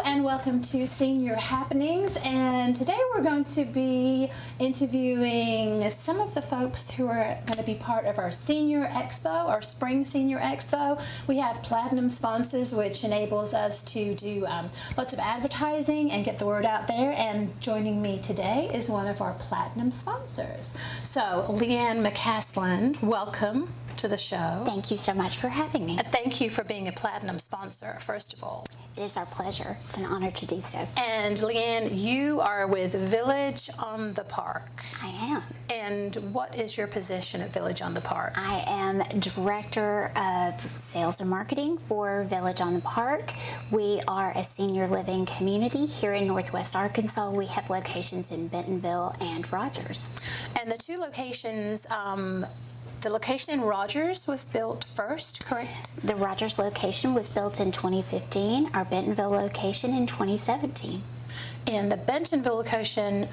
and welcome to Senior Happenings. And today we're going to be interviewing some of the folks who are going to be part of our Senior Expo, our Spring Senior Expo. We have platinum sponsors, which enables us to do lots of advertising and get the word out there. And joining me today is one of our platinum sponsors. So, Leigh McCasland, welcome to the show. Thank you so much for having me. Thank you for being a platinum sponsor, first of all. It is our pleasure. It's an honor to do so. And Leigh, you are with Village on the Park. I am. And what is your position at Village on the Park? I am Director of Sales and Marketing for Village on the Park. We are a senior living community here in Northwest Arkansas. We have locations in Bentonville and Rogers. And the two locations, the location in Rogers was built first, correct? The Rogers location was built in 2015, our Bentonville location in 2017. And the Bentonville location,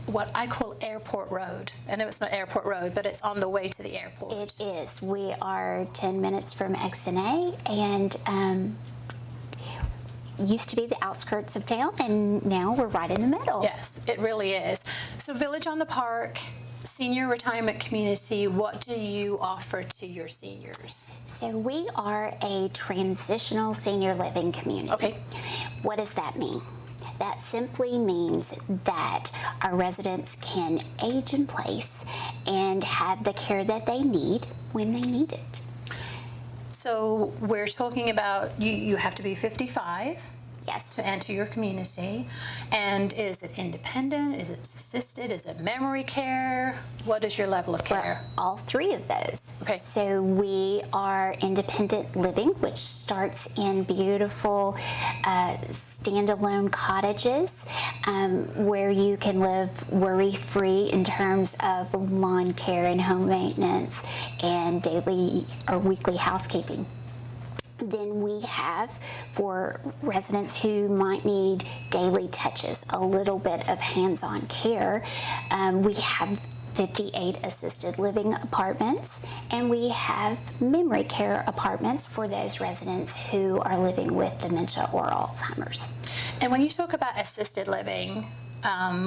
what I call Airport Road. I know it's not Airport Road, but it's on the way to the airport. It is. We are 10 minutes from XNA and used to be the outskirts of town, and now we're right in the middle. Yes, it really is. So Village on the Park, senior retirement community, what do you offer to your seniors? So we are a transitional senior living community. Okay. What does that mean? That simply means that our residents can age in place and have the care that they need when they need it. So we're talking about you have to be 55. Yes. To enter your community. And is it independent? Is it assisted? Is it memory care? What is your level of care? Well, all three of those. Okay. So we are independent living, which starts in beautiful standalone cottages where you can live worry-free in terms of lawn care and home maintenance and daily or weekly housekeeping. Then we have, for residents who might need daily touches, a little bit of hands-on care, we have 58 assisted living apartments, and we have memory care apartments for those residents who are living with dementia or Alzheimer's. And when you talk about assisted living,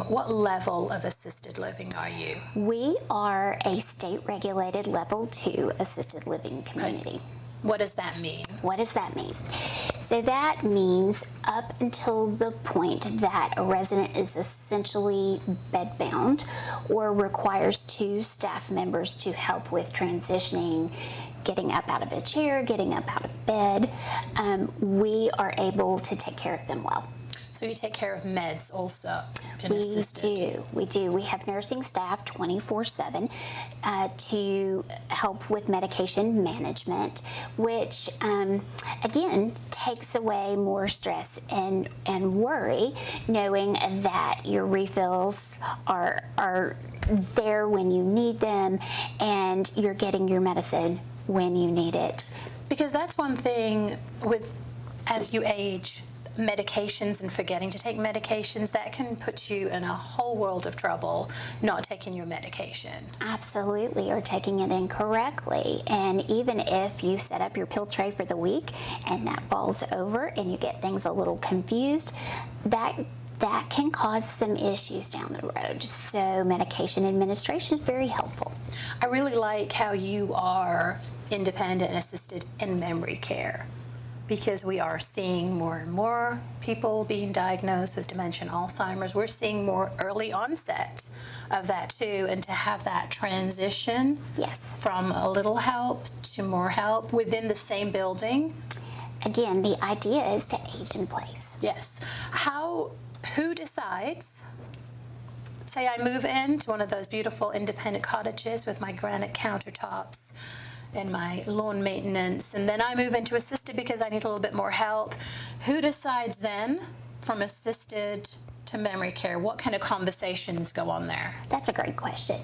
what level of assisted living are you? We are a state-regulated level 2 assisted living community. Okay. What does that mean? What does that mean? So that means up until the point that a resident is essentially bedbound or requires 2 staff members to help with transitioning, getting up out of a chair, getting up out of bed, we are able to take care of them well. So you take care of meds also in assisted? We do. We have nursing staff 24/7 to help with medication management, which again takes away more stress and worry, knowing that your refills are there when you need them and you're getting your medicine when you need it. Because that's one thing with as you age, medications and forgetting to take medications, that can put you in a whole world of trouble not taking your medication. Absolutely, or taking it incorrectly. And even if you set up your pill tray for the week and that falls over and you get things a little confused, that can cause some issues down the road. So medication administration is very helpful. I really like how you are independent and assisted in memory care, because we are seeing more and more people being diagnosed with dementia and Alzheimer's. We're seeing more early onset of that too, and to have that transition from a little help to more help within the same building. Again, the idea is to age in place. Yes. Who decides? Say I move into one of those beautiful independent cottages with my granite countertops and my lawn maintenance, and then I move into assisted because I need a little bit more help. Who decides then from assisted to to memory care, what kind of conversations go on there? That's a great question.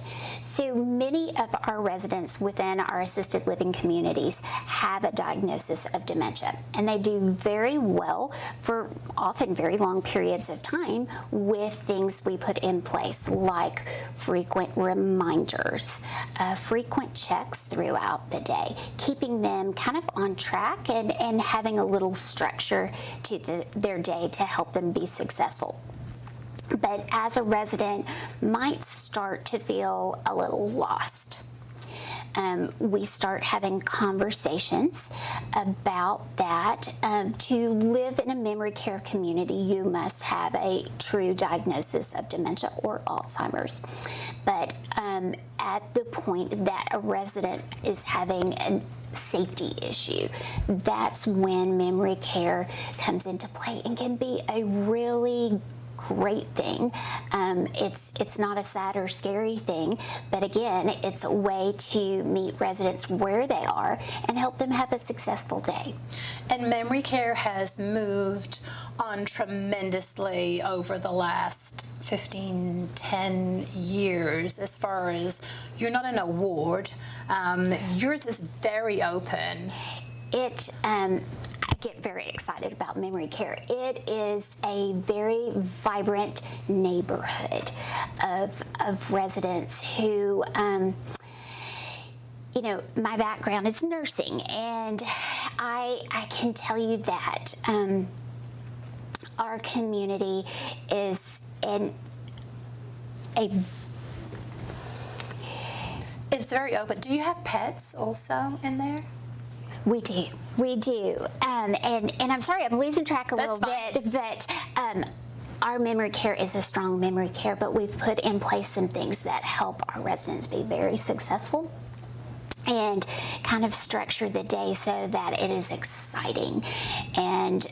So many of our residents within our assisted living communities have a diagnosis of dementia, and they do very well for often very long periods of time with things we put in place, like frequent reminders, frequent checks throughout the day, keeping them kind of on track and having a little structure to their day to help them be successful. But as a resident might start to feel a little lost, we start having conversations about that. To live in a memory care community, you must have a true diagnosis of dementia or Alzheimer's. But at the point that a resident is having a safety issue, that's when memory care comes into play and can be a really great thing. It's not a sad or scary thing, but again, it's a way to meet residents where they are and help them have a successful day. And memory care has moved on tremendously over the last 10 years, as far as you're not in a ward. Yours is very open. I get very excited about memory care. It is a very vibrant neighborhood of residents who, my background is nursing, and I can tell you that our community is It's very open. Do you have pets also in there? We do. And I'm sorry, I'm losing track a That's little bit, but our memory care is a strong memory care, but we've put in place some things that help our residents be very successful and kind of structure the day so that it is exciting. And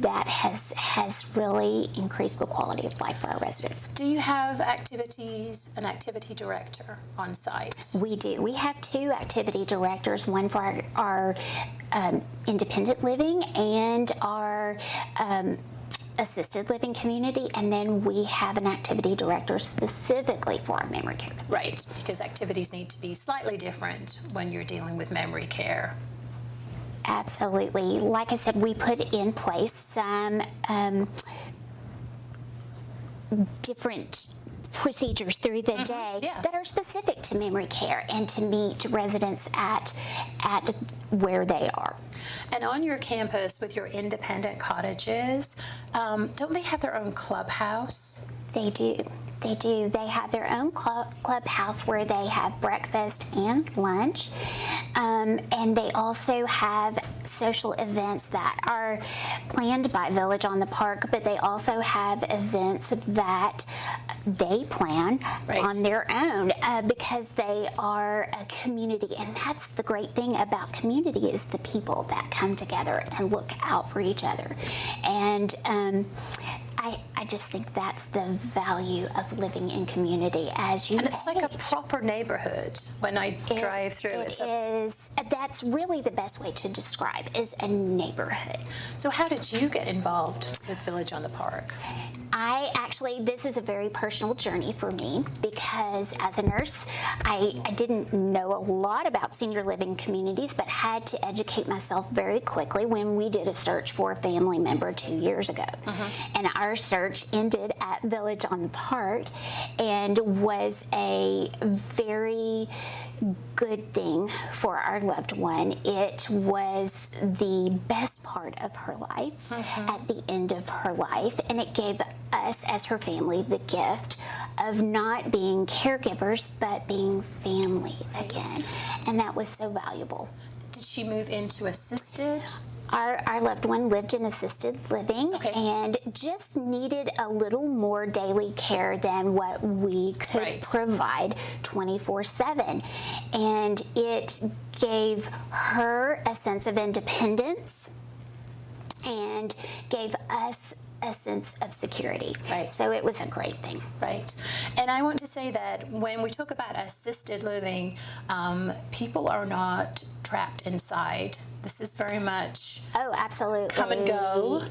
that has really increased the quality of life for our residents. Do you have an activity director on site? We do. We have 2 activity directors, one for our independent living and our assisted living community, and then we have an activity director specifically for our memory care. Right, because activities need to be slightly different when you're dealing with memory care. Absolutely. Like I said, we put in place some different procedures through the day that are specific to memory care and to meet residents at where they are. And on your campus with your independent cottages, don't they have their own clubhouse? They do. They have their own clubhouse where they have breakfast and lunch. And they also have social events that are planned by Village on the Park, but they also have events that they plan on their own because they are a community. And that's the great thing about community, is the people that come together and look out for each other. And I just think that's the value of living in community as you And it's like a proper neighborhood when I drive through. That's really the best way to describe, is a neighborhood. So how did you get involved with Village on the Park? This is a very personal journey for me, because as a nurse, I didn't know a lot about senior living communities, but had to educate myself very quickly when we did a search for a family member 2 years ago. And our search ended at Village on the Park and was a very good thing for our loved one. It was the best part of her life at the end of her life, and it gave us as her family the gift of not being caregivers but being family again, and that was so valuable. Did she move into assisted? Our loved one lived in assisted living and just needed a little more daily care than what we could provide 24/7. And it gave her a sense of independence and gave us a sense of security. So it was a great thing. And I want to say that when we talk about assisted living, people are not trapped inside. This is very much Oh, absolutely. come and go.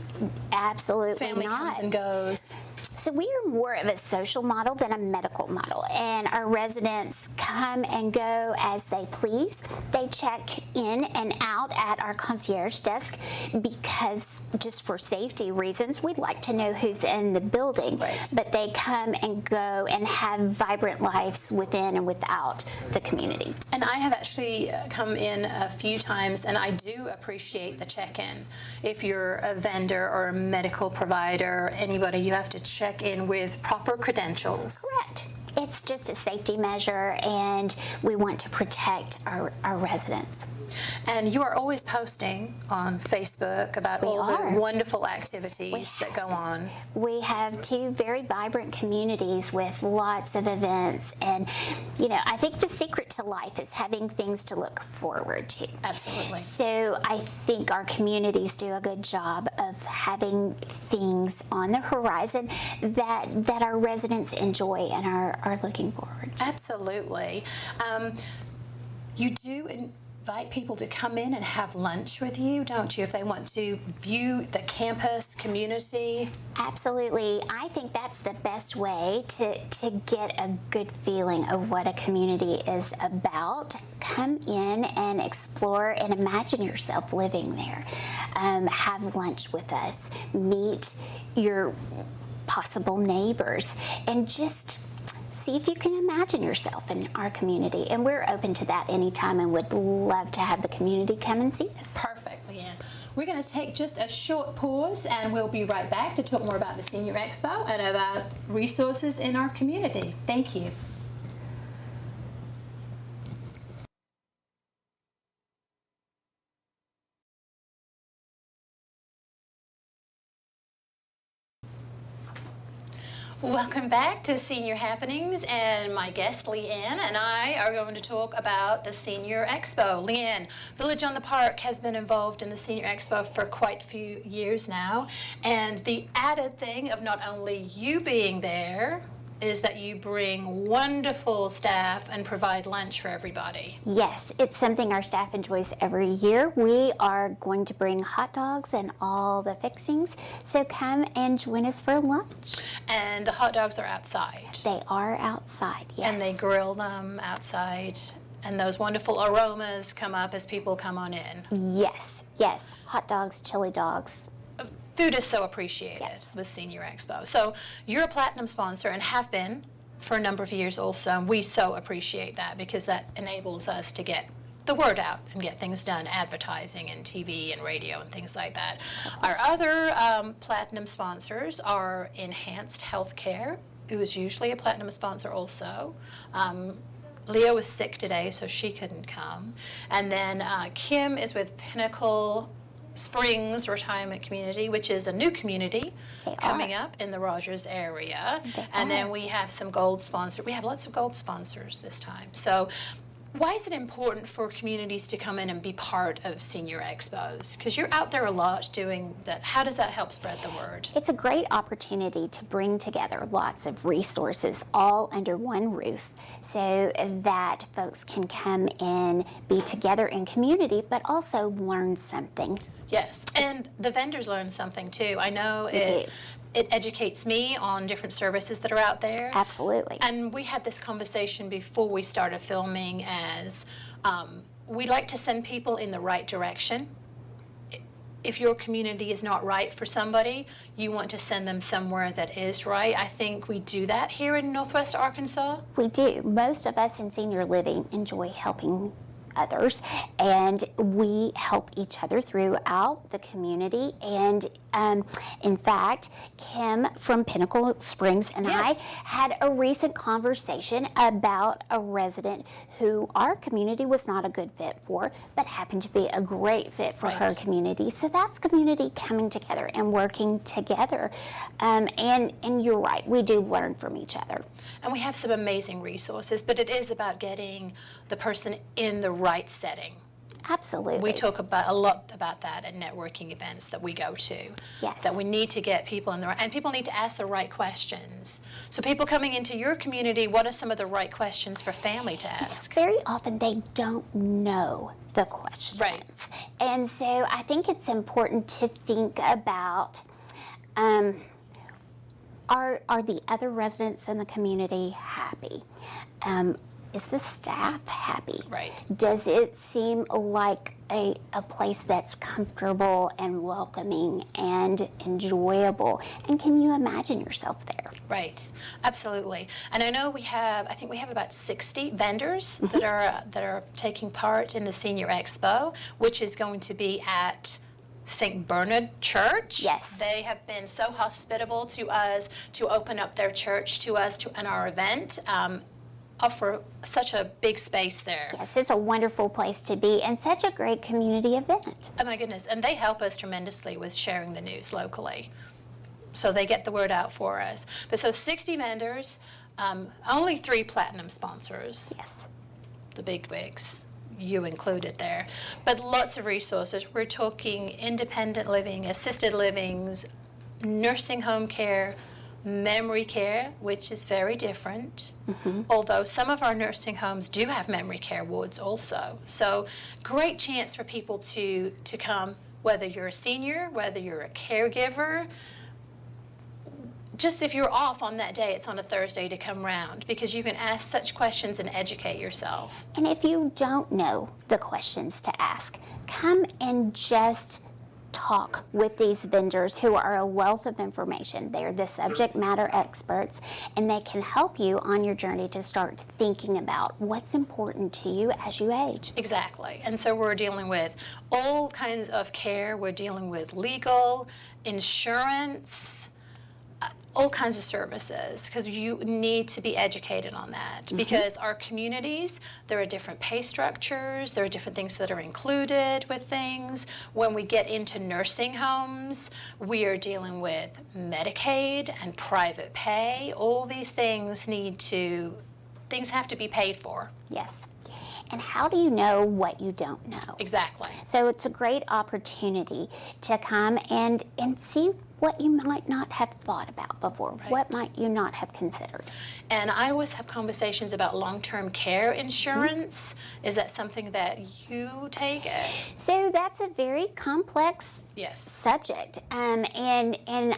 Absolutely Family not. comes and goes. So we are more of a social model than a medical model, and our residents come and go as they please. They check in and out at our concierge desk because, just for safety reasons, we'd like to know who's in the building. Right. But they come and go and have vibrant lives within and without the community. And I have actually come in a few times, and I do appreciate the check-in. If you're a vendor or a medical provider, anybody, you have to check in with proper credentials. Correct. It's just a safety measure, and we want to protect our residents. And you are always posting on Facebook about all the wonderful activities that go on. We have two very vibrant communities with lots of events, and I think the secret to life is having things to look forward to. Absolutely. So I think our communities do a good job of having things on the horizon that our residents enjoy and are looking forward to. Absolutely. You do invite people to come in and have lunch with you, don't you, if they want to view the campus community? Absolutely. I think that's the best way to get a good feeling of what a community is about. Come in and explore and imagine yourself living there. Have lunch with us. Meet your possible neighbors and just see if you can imagine yourself in our community. And we're open to that anytime and would love to have the community come and see us. Perfect, Leanne. We're going to take just a short pause, and we'll be right back to talk more about the Senior Expo and about resources in our community. Thank you. Welcome back to Senior Happenings, and my guest Leanne and I are going to talk about the Senior Expo. Leanne, Village on the Park has been involved in the Senior Expo for quite a few years now, and the added thing of not only you being there is that you bring wonderful staff and provide lunch for everybody. Yes, it's something our staff enjoys every year. We are going to bring hot dogs and all the fixings, so come and join us for lunch. And the hot dogs are outside. They are outside, yes. And they grill them outside, and those wonderful aromas come up as people come on in. Yes, yes. Hot dogs, chili dogs. Food is so appreciated Yes. with Senior Expo. So you're a platinum sponsor and have been for a number of years also. And we so appreciate that because that enables us to get the word out and get things done, advertising and TV and radio and things like that. Our other platinum sponsors are Enhanced Healthcare, who is usually a platinum sponsor also. Leo is sick today, so she couldn't come. And then Kim is with Pinnacle Springs Retirement Community, which is a new community coming up in the Rogers area. And then we have some gold sponsors. We have lots of gold sponsors this time. So why is it important for communities to come in and be part of Senior Expos? Because you're out there a lot doing that. How does that help spread the word? It's a great opportunity to bring together lots of resources all under one roof so that folks can come and be together in community but also learn something. Yes, and the vendors learn something too. I know it educates me on different services that are out there. Absolutely. And we had this conversation before we started filming as we like to send people in the right direction. If your community is not right for somebody, you want to send them somewhere that is right. I think we do that here in Northwest Arkansas. We do. Most of us in senior living enjoy helping others, and we help each other throughout the community. And in fact, Kim from Pinnacle Springs and I had a recent conversation about a resident who our community was not a good fit for, but happened to be a great fit for her community. So that's community coming together and working together. And you're right, we do learn from each other. And we have some amazing resources, but it is about getting the person in the right setting. Absolutely. We talk about a lot about that at networking events that we go to. Yes. That we need to get people in the right, and people need to ask the right questions. So people coming into your community, what are some of the right questions for family to ask? Very often they don't know the questions. Right. And so I think it's important to think about, are the other residents in the community happy? Is the staff happy? Right. Does it seem like a place that's comfortable and welcoming and enjoyable? And can you imagine yourself there? Right, absolutely. And I know I think we have about 60 vendors that are taking part in the Senior Expo, which is going to be at St. Bernard Church. Yes. They have been so hospitable to us to open up their church to us in our event. Offer such a big space there. Yes, it's a wonderful place to be and such a great community event. Oh my goodness, and they help us tremendously with sharing the news locally. So they get the word out for us. But so 60 vendors, only 3 platinum sponsors. Yes. The big wigs, you included there. But lots of resources. We're talking independent living, assisted livings, nursing home care, memory care, which is very different, although some of our nursing homes do have memory care wards also. So great chance for people to come, whether you're a senior, whether you're a caregiver. Just if you're off on that day, it's on a Thursday, to come round, because you can ask such questions and educate yourself. And if you don't know the questions to ask, come and just talk with these vendors who are a wealth of information. They're the subject matter experts, and they can help you on your journey to start thinking about what's important to you as you age. Exactly. And so we're dealing with all kinds of care. We're dealing with legal, insurance, all kinds of services, because you need to be educated on that. Because our communities, there are different pay structures, there are different things that are included with things. When we get into nursing homes, we are dealing with Medicaid and private pay. All these things have to be paid for. Yes. And how do you know what you don't know? Exactly. So it's a great opportunity to come and see what you might not have thought about before. Right. What might you not have considered? And I always have conversations about long-term care insurance. Is that something that you take? So that's a very complex Yes. subject, and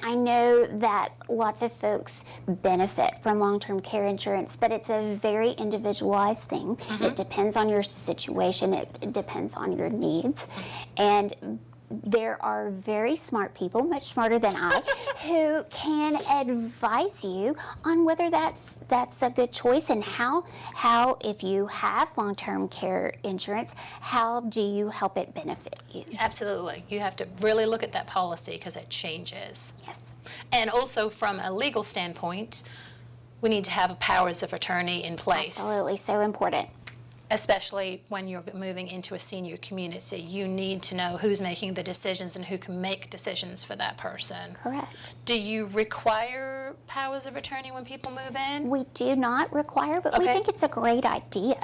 I know that lots of folks benefit from long-term care insurance, but it's a very individualized thing. It depends on your situation. It depends on your needs, and there are very smart people, much smarter than I, who can advise you on whether that's a good choice, and how if you have long-term care insurance, how do you help it benefit you? Absolutely. You have to really look at that policy because it changes. Yes. And also from a legal standpoint, we need to have powers of attorney in place. Absolutely, so important. Especially when you're moving into a senior community. You need to know who's making the decisions and who can make decisions for that person. Correct. Do you require powers of attorney when people move in? We do not require, but we Okay. think it's a great idea.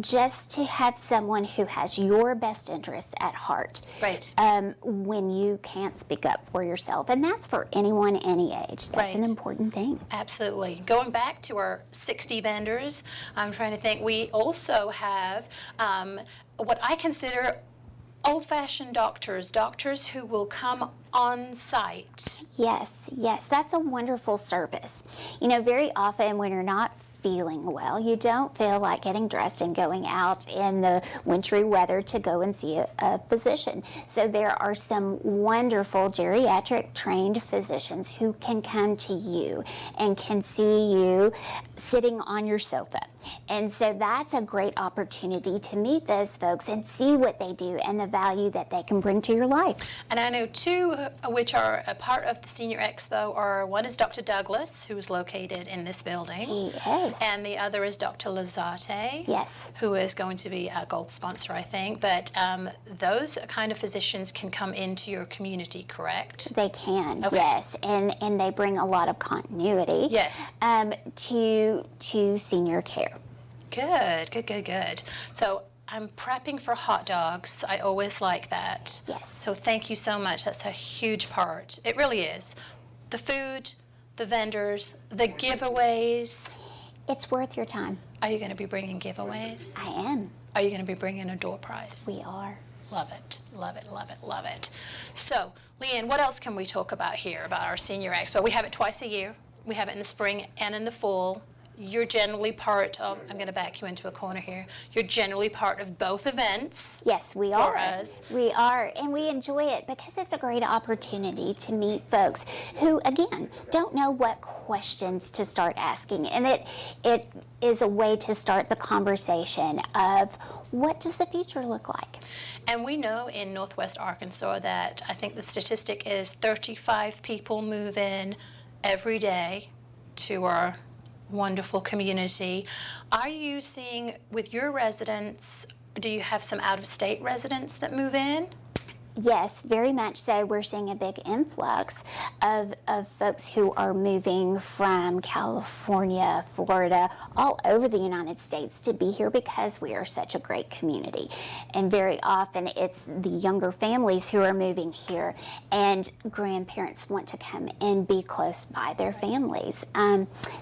Just to have someone who has your best interests at heart. Right. When you can't speak up for yourself. And that's for anyone, any age. That's an Right. important thing. Absolutely. Going back to our 60 vendors, I'm trying to think, we also have what I consider old-fashioned doctors who will come on site. Yes, that's a wonderful service. You know, very often when you're not feeling well, you don't feel like getting dressed and going out in the wintry weather to go and see a physician. So there are some wonderful geriatric trained physicians who can come to you and can see you sitting on your sofa. And so that's a great opportunity to meet those folks and see what they do and the value that they can bring to your life. And I know 2 which are a part of the Senior Expo are, one is Dr. Douglas, who is located in this building. He is. And the other is Dr. Lazate. Yes. Who is going to be a gold sponsor, I think. But those kind of physicians can come into your community, correct? They can, Okay. yes, and they bring a lot of continuity. Yes. To senior care. Good. So I'm prepping for hot dogs. I always like that. Yes. So thank you so much. That's a huge part. It really is. The food, the vendors, the giveaways. It's worth your time. Are you going to be bringing giveaways? I am. Are you going to be bringing a door prize? We are. Love it, love it, love it, love it. So, Leanne, what else can we talk about here about our Senior Expo? We have it twice a year. We have it in the spring and in the fall. You're generally part of, I'm going to back you into a corner here, you're generally part of both events. Yes, we for are. us. We are, and we enjoy it because it's a great opportunity to meet folks who, again, don't know what questions to start asking. And it is a way to start the conversation of what does the future look like? And we know in Northwest Arkansas that I think the statistic is 35 people move in every day to our wonderful community. Are you seeing with your residents, do you have some out-of-state residents that move in? Yes, very much so. We're seeing a big influx of folks who are moving from California, Florida, all over the United States to be here because we are such a great community. And very often it's the younger families who are moving here, and grandparents want to come and be close by their families.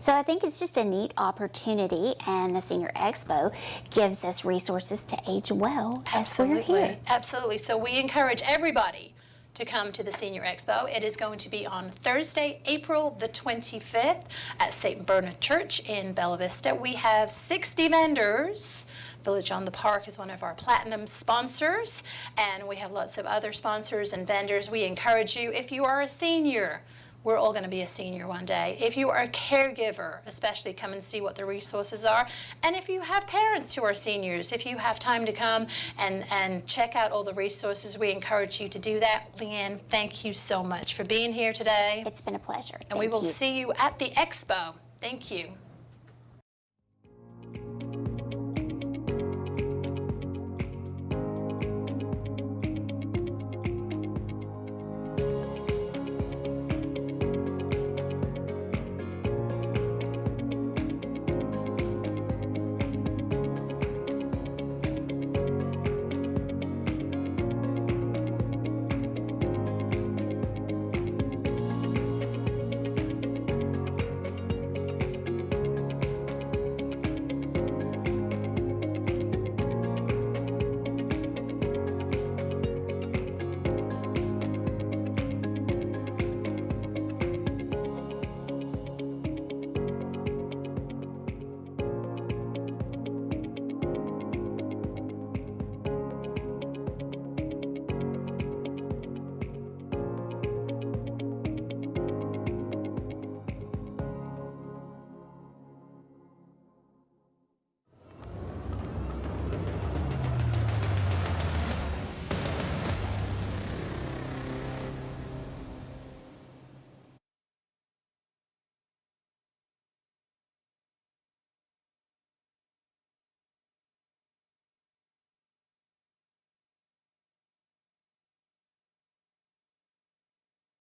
So I think it's just a neat opportunity, and the Senior Expo gives us resources to age well as we're here. Absolutely. So we encourage everybody to come to the Senior Expo. It is going to be on Thursday, April the 25th at St. Bernard Church in Bella Vista. We have 60 vendors. Village on the Park is one of our platinum sponsors, and we have lots of other sponsors and vendors. We encourage you, if you are a senior, we're all going to be a senior one day. If you are a caregiver, especially come and see what the resources are. And if you have parents who are seniors, if you have time to come and check out all the resources, we encourage you to do that. Leanne, thank you so much for being here today. It's been a pleasure. And we will see you at the expo. Thank you.